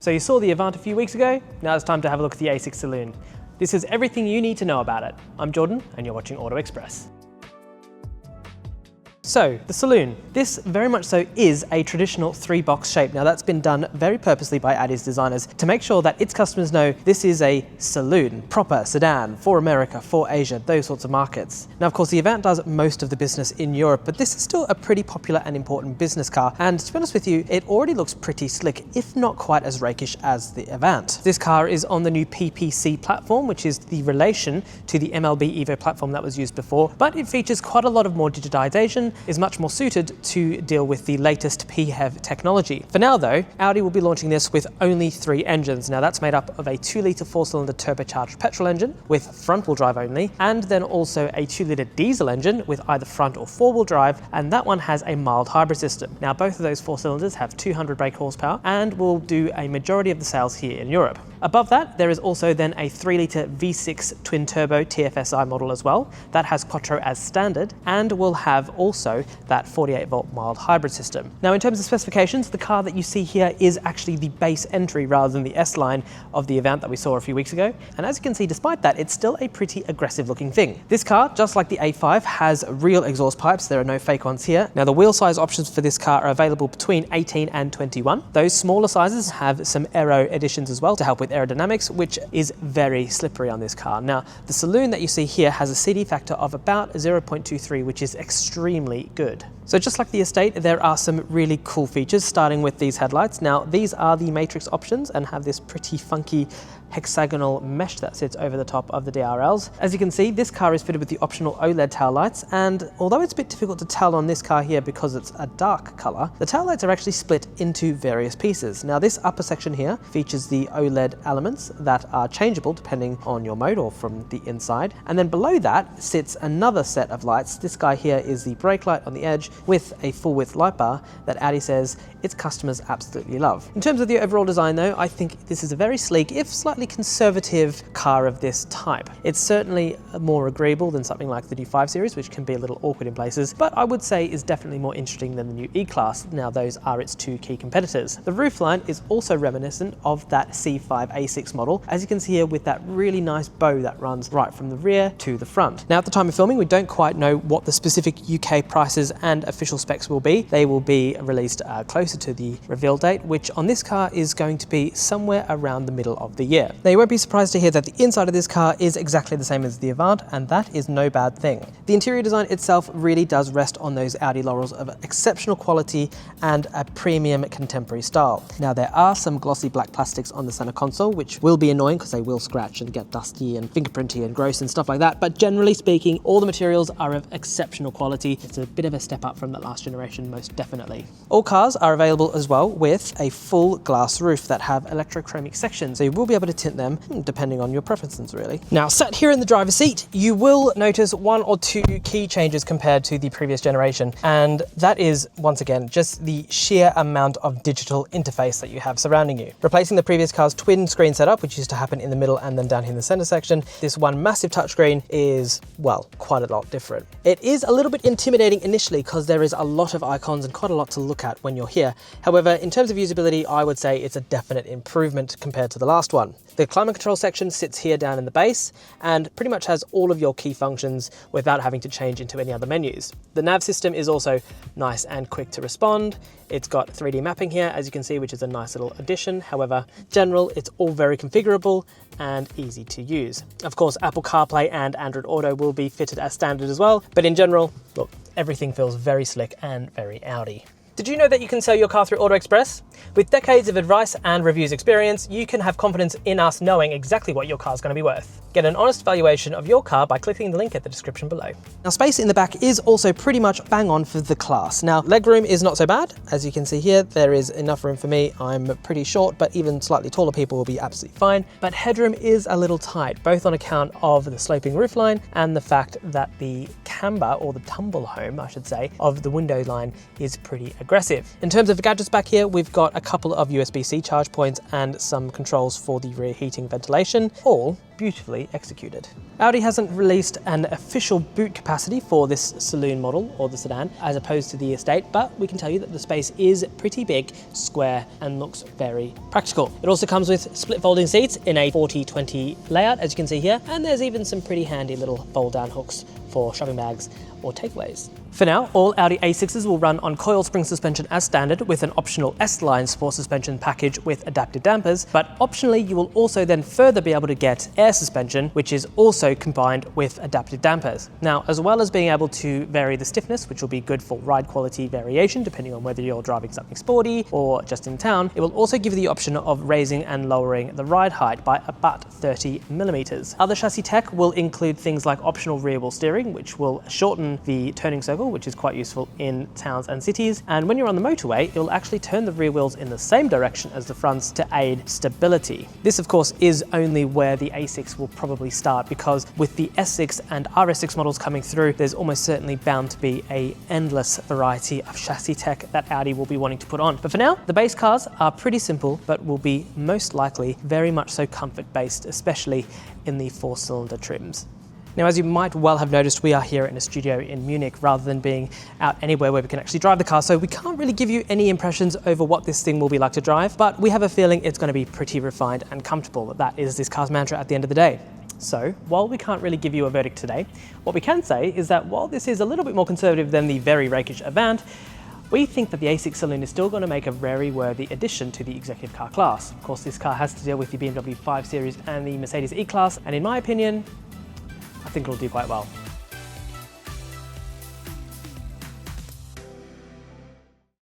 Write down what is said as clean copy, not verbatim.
So you saw the Avant a few weeks ago, now it's time to have a look at the A6 Saloon. This is everything you need to know about it. I'm Jordan and you're watching Auto Express. So, the Saloon. This very much so is a traditional three-box shape. Now that's been done very purposely by Audi's designers to make sure that its customers know this is a saloon, proper sedan, for America, for Asia, those sorts of markets. Now of course the Avant does most of the business in Europe, but this is still a pretty popular and important business car, and to be honest with you, it already looks pretty slick, if not quite as rakish as the Avant. This car is on the new PPC platform, which is the relation to the MLB Evo platform that was used before, but it features quite a lot of more digitization, is much more suited to deal with the latest PHEV technology. For now though, Audi will be launching this with only 3 engines. Now that's made up of a 2-litre 4-cylinder turbocharged petrol engine with front-wheel drive only, and then also a 2-litre diesel engine with either front or 4-wheel drive, and that one has a mild hybrid system. Now both of those 4 cylinders have 200 brake horsepower and will do a majority of the sales here in Europe. Above that, there is also then a 3-litre V6 twin-turbo TFSI model as well. That has Quattro as standard and will have also that 48-volt mild hybrid system. Now in terms of specifications, the car that you see here is actually the base entry rather than the S-line of the Avant that we saw a few weeks ago. And as you can see, despite that, it's still a pretty aggressive looking thing. This car, just like the A5, has real exhaust pipes. There are no fake ones here. Now the wheel size options for this car are available between 18 and 21. Those smaller sizes have some aero additions as well to help with aerodynamics, which is very slippery on this car. Now, the Saloon that you see here has a CD factor of about 0.23, which is extremely good. So just like the Estate, there are some really cool features, starting with these headlights. Now, these are the matrix options and have this pretty funky hexagonal mesh that sits over the top of the DRLs. As you can see, this car is fitted with the optional OLED tail lights, and although it's a bit difficult to tell on this car here because it's a dark color, the tail lights are actually split into various pieces. Now this upper section here features the OLED elements that are changeable depending on your mode or from the inside, and then below that sits another set of lights. This guy here is the brake light on the edge with a full width light bar that Audi says its customers absolutely love. In terms of the overall design though, I think this is a very sleek, if slightly conservative car of this type. It's certainly more agreeable than something like the new 5 Series, which can be a little awkward in places, but I would say is definitely more interesting than the new E-Class. Now those are its 2 key competitors. The roofline is also reminiscent of that C5 A6 model, as you can see here with that really nice bow that runs right from the rear to the front. Now at the time of filming, we don't quite know what the specific UK prices and official specs will be. They will be released closer to the reveal date, which on this car is going to be somewhere around the middle of the year. Now you won't be surprised to hear that the inside of this car is exactly the same as the Avant, and that is no bad thing. The interior design itself really does rest on those Audi laurels of exceptional quality and a premium contemporary style. Now there are some glossy black plastics on the center console, which will be annoying because they will scratch and get dusty and fingerprinty and gross and stuff like that, but generally speaking, all the materials are of exceptional quality. It's a bit of a step up from the last generation, most definitely. All cars are available as well with a full glass roof that have electrochromic sections, so you will be able to tint them depending on your preferences really. Now sat here in the driver's seat, you will notice 1 or 2 key changes compared to the previous generation, and that is once again just the sheer amount of digital interface that you have surrounding you. Replacing the previous car's twin screen setup, which used to happen in the middle and then down here in the center section, this one massive touchscreen is, well, quite a lot different. It is a little bit intimidating initially because there is a lot of icons and quite a lot to look at when you're here. However, in terms of usability, I would say it's a definite improvement compared to the last one. The climate control section sits here down in the base and pretty much has all of your key functions without having to change into any other menus. The nav system is also nice and quick to respond. It's got 3D mapping here, as you can see, which is a nice little addition. However, general, it's all very configurable and easy to use. Of course, Apple CarPlay and Android Auto will be fitted as standard as well, but in general, look, everything feels very slick and very Audi. Did you know that you can sell your car through Auto Express? With decades of advice and reviews experience, you can have confidence in us knowing exactly what your car's going to be worth. Get an honest valuation of your car by clicking the link at the description below. Now space in the back is also pretty much bang on for the class. Now legroom is not so bad. As you can see here, there is enough room for me. I'm pretty short, but even slightly taller people will be absolutely fine. But headroom is a little tight, both on account of the sloping roofline and the fact that the camber, or the tumble home, I should say, of the window line is pretty aggressive. In terms of gadgets back here, we've got a couple of USB-C charge points and some controls for the rear heating ventilation, all beautifully executed. Audi hasn't released an official boot capacity for this saloon model or the sedan as opposed to the estate, but we can tell you that the space is pretty big, square, and looks very practical. It also comes with split folding seats in a 40-20 layout, as you can see here, and there's even some pretty handy little fold down hooks for shopping bags or takeaways. For now, all Audi A6s will run on coil spring suspension as standard with an optional S-Line sport suspension package with adaptive dampers, but optionally you will also then further be able to get air suspension, which is also combined with adaptive dampers. Now, as well as being able to vary the stiffness, which will be good for ride quality variation depending on whether you're driving something sporty or just in town, it will also give you the option of raising and lowering the ride height by about 30 millimeters. Other chassis tech will include things like optional rear wheel steering, which will shorten the turning circle, which is quite useful in towns and cities. And when you're on the motorway, it will actually turn the rear wheels in the same direction as the fronts to aid stability. This, of course, is only where the A6 will probably start, because with the S6 and RS6 models coming through, there's almost certainly bound to be an endless variety of chassis tech that Audi will be wanting to put on. But for now, the base cars are pretty simple, but will be most likely very much so comfort-based, especially in the 4-cylinder trims. Now, as you might well have noticed, we are here in a studio in Munich rather than being out anywhere where we can actually drive the car, so we can't really give you any impressions over what this thing will be like to drive, but we have a feeling it's going to be pretty refined and comfortable. That is this car's mantra at the end of the day. So, while we can't really give you a verdict today, what we can say is that while this is a little bit more conservative than the very rakish Avant, we think that the A6 Saloon is still going to make a very worthy addition to the executive car class. Of course, this car has to deal with the BMW 5 Series and the Mercedes E-Class, and in my opinion, I think it'll do quite well.